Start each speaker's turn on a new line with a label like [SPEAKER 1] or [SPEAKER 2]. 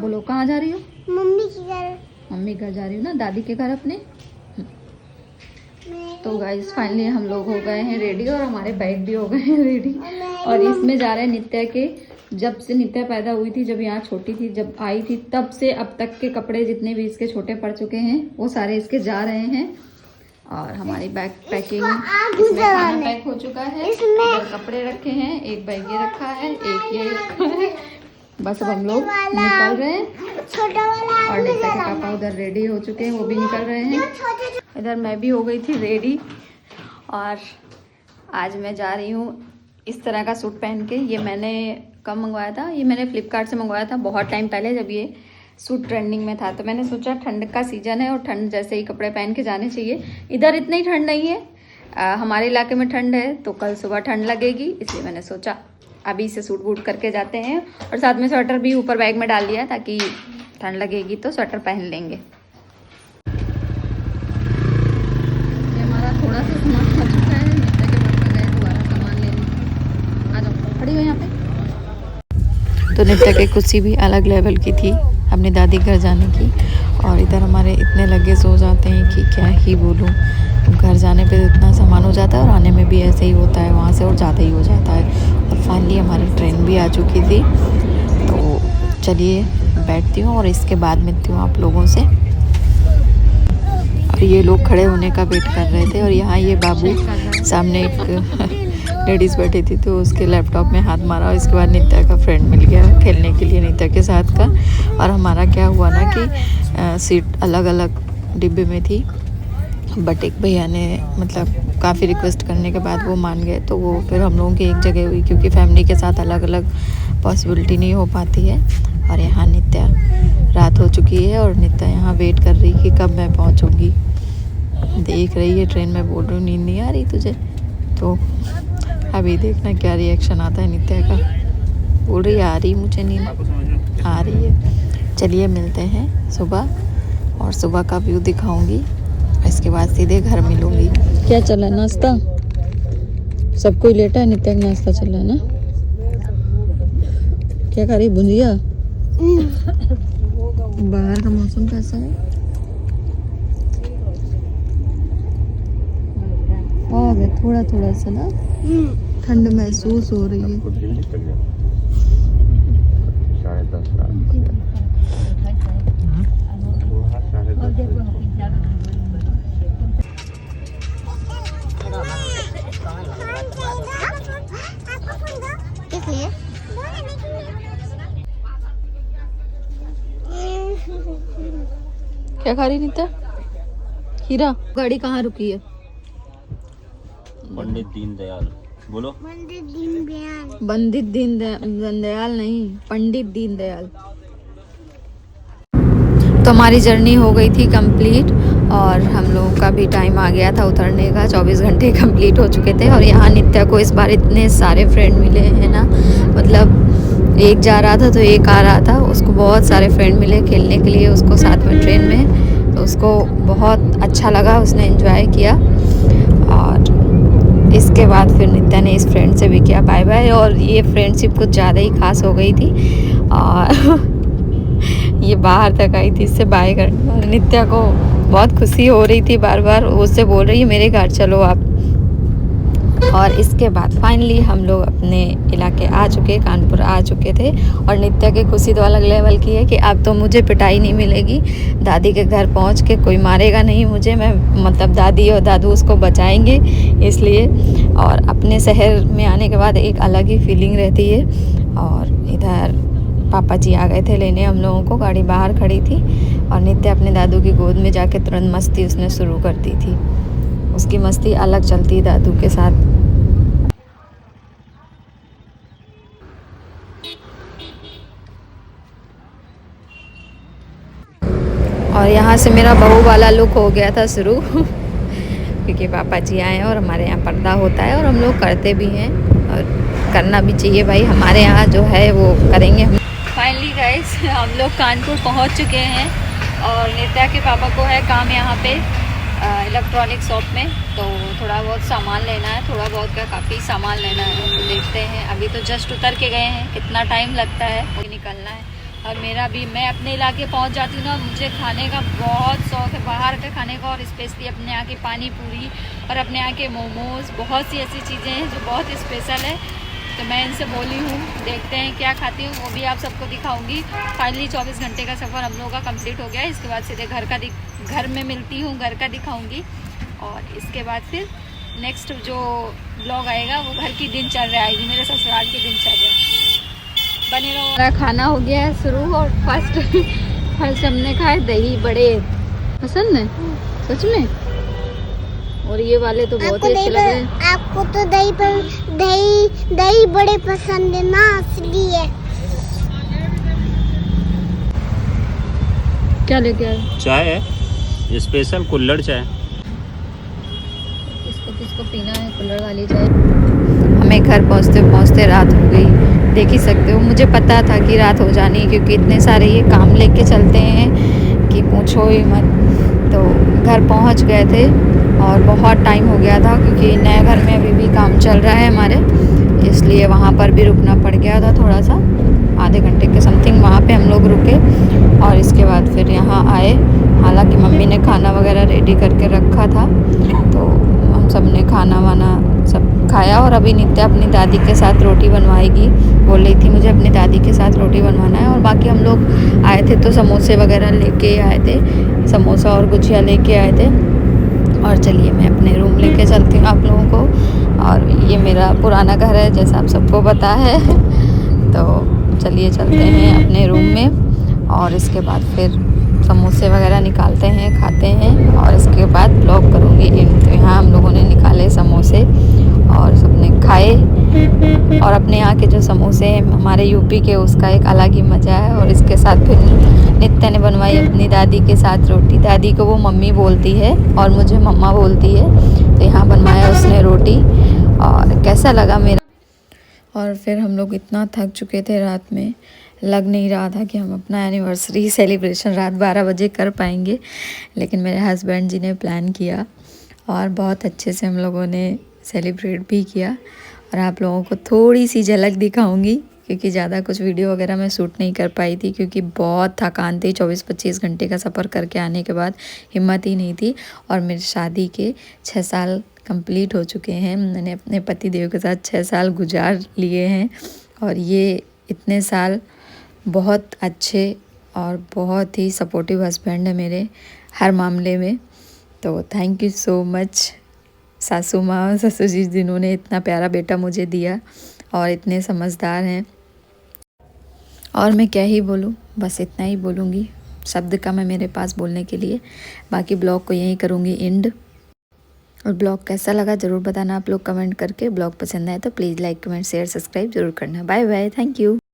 [SPEAKER 1] बोलो कहाँ जा रही हो?
[SPEAKER 2] मम्मी के घर।
[SPEAKER 1] मम्मी घर जा रही हो ना, दादी के घर अपने। तो गाइस फाइनली हम लोग हो गए हैं रेडी और हमारे बैग भी हो गए हैं रेडी। और इसमें जा रहे हैं नित्या के, जब से नित्या पैदा हुई थी, जब यहाँ छोटी थी, जब आई थी, तब से अब तक के कपड़े जितने भी इसके छोटे पड़ चुके हैं वो सारे इसके जा रहे हैं। और हमारी बैग पैकिंग, इसमें खाना पैक हो चुका है, इधर कपड़े रखे हैं, एक बैग ये रखा है, एक ये रखा है। बस अब हम लोग निकल रहे हैं।
[SPEAKER 2] छोटा वाला
[SPEAKER 1] और नित्या के पापा उधर रेडी हो चुके हैं, वो भी निकल रहे हैं। इधर मैं भी हो गई थी रेडी और आज मैं जा रही हूँ इस तरह का सूट पहन के। ये मैंने कब मंगवाया था? ये मैंने फ्लिपकार्ट से मंगवाया था बहुत टाइम पहले, जब ये सूट ट्रेंडिंग में था। तो मैंने सोचा ठंड का सीज़न है और ठंड जैसे ही कपड़े पहन के जाने चाहिए। इधर इतनी ठंड नहीं है, हमारे इलाके में ठंड है, तो कल सुबह ठंड लगेगी, इसलिए मैंने सोचा अभी से सूट बूट करके जाते हैं। और साथ में स्वेटर भी ऊपर बैग में डाल लिया ताकि ठंड लगेगी तो स्वेटर पहन लेंगे। ये हमारा थोड़ा सा सामान खा चुका है, नित्या के पापा गए दोबारा सामान लेने। आ जाओ, खड़ी हो यहाँ पे। तो नित्या की कुर्सी भी अलग लेवल की थी अपनी दादी घर जाने की। और इधर हमारे इतने लगेज हो जाते हैं कि क्या ही बोलूँ। घर जाने पे इतना सामान हो जाता है और आने में भी ऐसे ही होता है, वहाँ से और ज़्यादा ही हो जाता है। और फाइनली हमारी ट्रेन भी आ चुकी थी, तो चलिए बैठती हूँ और इसके बाद मिलती हूँ आप लोगों से। और ये लोग खड़े होने का वेट कर रहे थे और यहाँ ये बाबू सामने एक लेडीज़ बैठी थी, तो उसके लैपटॉप में हाथ मारा और इसके बाद नित्या का फ्रेंड मिल गया खेलने के लिए नित्या के साथ का। और हमारा क्या हुआ ना कि सीट अलग अलग डिब्बे में थी, बट एक भैया ने मतलब काफ़ी रिक्वेस्ट करने के बाद वो मान गए, तो वो फिर हम लोगों की एक जगह हुई, क्योंकि फैमिली के साथ अलग अलग पॉसिबिलिटी नहीं हो पाती है। और यहाँ नित्या, रात हो चुकी है और नित्या यहाँ वेट कर रही कि कब मैं पहुँचूँगी। देख रही है ट्रेन में, बोल रही हूँ नींद नहीं आ रही तुझे, तो अभी देखना क्या रिएक्शन आता है नित्या का। बोल रही आ रही मुझे नींद आ रही है। चलिए मिलते हैं सुबह, और सुबह का व्यू दिखाऊंगी, इसके बाद सीधे घर मिलूंगी। क्या चला नाश्ता? सब कोई लेटा है, नित्या का नाश्ता चल रहा है ना। क्या खा रही? भुंजिया। बाहर का मौसम कैसा है? थोड़ा थोड़ा सा ना ठंड महसूस हो रही है। क्या खा रही नित्या? हीरा, गाड़ी कहाँ रुकी है?
[SPEAKER 3] पंडित दीनदयाल। बोलो।
[SPEAKER 1] पंडित दीनदयाल नहीं, पंडित दीनदयाल। तो हमारी जर्नी हो गई थी कंप्लीट और हम लोगों का भी टाइम आ गया था उतरने का। 24 घंटे कंप्लीट हो चुके थे। और यहाँ नित्या को इस बार इतने सारे फ्रेंड मिले हैं ना, मतलब एक जा रहा था तो एक आ रहा था, उसको बहुत सारे फ्रेंड मिले खेलने के लिए उसको साथ में ट्रेन में, तो उसको बहुत अच्छा लगा, उसने एंजॉय किया। और इसके बाद फिर नित्या ने इस फ्रेंड से भी किया बाय बाय, और ये फ्रेंडशिप कुछ ज़्यादा ही खास हो गई थी। और ये बाहर तक आई थी इससे बाय करने, और नित्या को बहुत खुशी हो रही थी, बार बार उससे बोल रही है मेरे घर चलो आप। और इसके बाद फाइनली हम लोग अपने इलाके आ चुके, कानपुर आ चुके थे। और नित्या की खुशी तो अलग लेवल की है कि अब तो मुझे पिटाई नहीं मिलेगी, दादी के घर पहुंच के कोई मारेगा नहीं मुझे, मैं मतलब दादी और दादू उसको बचाएंगे इसलिए। और अपने शहर में आने के बाद एक अलग ही फीलिंग रहती है। और इधर पापा जी आ गए थे लेने हम लोगों को, गाड़ी बाहर खड़ी थी और नित्या अपने दादू की गोद में जाके तुरंत मस्ती उसने शुरू कर दी थी। उसकी मस्ती अलग चलती है दादू के साथ। और यहाँ से मेरा बहू वाला लुक हो गया था शुरू क्योंकि पापा जी आए हैं और हमारे यहाँ पर्दा होता है और हम लोग करते भी हैं और करना भी चाहिए भाई, हमारे यहाँ जो है वो करेंगे हम। फाइनली गाइस हम लोग कानपुर पहुँच चुके हैं और नित्या के पापा को है काम यहाँ पे इलेक्ट्रॉनिक शॉप में, तो थोड़ा बहुत सामान लेना है, थोड़ा बहुत का काफ़ी सामान लेना है, तो देखते हैं। अभी तो जस्ट उतर के गए हैं, कितना टाइम लगता है निकलना है। और मेरा भी, मैं अपने इलाके पहुंच जाती हूँ ना, मुझे खाने का बहुत शौक़ है, बाहर के खाने का, और स्पेशली अपने यहाँ की पानी पूरी और अपने यहाँ के मोमोज़, बहुत सी ऐसी चीज़ें हैं जो बहुत स्पेशल है। तो मैं इनसे बोली हूँ, देखते हैं क्या खाती हूँ, वो भी आप सबको दिखाऊंगी। फाइनली 24 घंटे का सफ़र हम लोगों का कंप्लीट हो गया है। इसके बाद सीधे घर में मिलती हूँ, घर का दिखाऊंगी, और इसके बाद फिर नेक्स्ट जो ब्लॉग आएगा वो घर की दिनचर्या आएगी, मेरे ससुराल की दिनचर्या। बने रहो। हमारा खाना हो गया है शुरू, और फर्स्ट हमने खाए दही बड़े। पसंद है सच में? और ये वाले तो बहुत ही अच्छे लग रहे हैं।
[SPEAKER 2] आपको तो दही बड़े पसंद है ना, इसलिए।
[SPEAKER 1] क्या लेके आए?
[SPEAKER 3] चाय है, स्पेशल कुल्हड़ चाय।
[SPEAKER 1] किसको पीना है कुल्हड़ वाली चाय? हमें घर पहुंचते पहुंचते रात हो गई, देख ही सकते हो। मुझे पता था कि रात हो जानी, क्योंकि इतने सारे ये काम लेके चलते हैं कि पूछो ही मत। तो घर पहुंच गए थे और बहुत टाइम हो गया था, क्योंकि नए घर में अभी भी काम चल रहा है हमारे, इसलिए वहाँ पर भी रुकना पड़ गया था थोड़ा सा, आधे घंटे के समथिंग वहाँ पे हम लोग रुके। और इसके बाद फिर यहाँ आए, हालांकि मम्मी ने खाना वगैरह रेडी करके रखा था, तो हम सब ने खाना वाना सब खाया। और अभी नित्या अपनी दादी के साथ रोटी बनवाएगी, बोल रही थी मुझे अपनी दादी के साथ रोटी बनवाना है। और बाकी हम लोग आए थे तो समोसे वगैरह लेके आए थे, समोसा और गुजिया लेके आए थे। और चलिए मैं अपने रूम लेके चलती हूँ आप लोगों को। और ये मेरा पुराना घर है, जैसा आप सबको पता है। तो चलिए चलते हैं अपने रूम में, और इसके बाद फिर समोसे वगैरह निकालते हैं, खाते हैं, और इसके बाद ब्लॉग करूँगी एंड। तो यहाँ हम लोगों ने निकाले समोसे और सबने खाए। और अपने यहाँ के जो समोसे हैं हमारे यूपी के, उसका एक अलग ही मज़ा है। और इसके साथ फिर नित्या ने बनवाई अपनी दादी के साथ रोटी। दादी को वो मम्मी बोलती है और मुझे मम्मा बोलती है, तो यहाँ बनवाया उसने रोटी। और कैसा लगा मेरा। और फिर हम लोग इतना थक चुके थे रात में, लग नहीं रहा था कि हम अपना एनिवर्सरी सेलिब्रेशन रात 12 बजे कर पाएंगे, लेकिन मेरे हस्बैंड जी ने प्लान किया और बहुत अच्छे से हम लोगों ने सेलिब्रेट भी किया। और आप लोगों को थोड़ी सी झलक दिखाऊंगी, क्योंकि ज़्यादा कुछ वीडियो वगैरह मैं शूट नहीं कर पाई थी, क्योंकि बहुत थकान थी। 24-25 घंटे का सफ़र करके आने के बाद हिम्मत ही नहीं थी। और मेरी शादी के 6 साल कंप्लीट हो चुके हैं, मैंने अपने पति देव के साथ 6 साल गुजार लिए हैं। और ये इतने साल बहुत अच्छे और बहुत ही सपोर्टिव हस्बैंड है मेरे हर मामले में। तो थैंक यू सो मच सासू माँ और ससुर जी, जिन्होंने इतना प्यारा बेटा मुझे दिया और इतने समझदार हैं। और मैं क्या ही बोलूँ, बस इतना ही बोलूँगी, शब्द कम है मेरे पास बोलने के लिए। बाकी ब्लॉग को यहीं करूँगी एंड। और ब्लॉग कैसा लगा ज़रूर बताना आप लोग कमेंट करके। ब्लॉग पसंद आए तो please like comment share subscribe ज़रूर करना। Bye bye, thank you.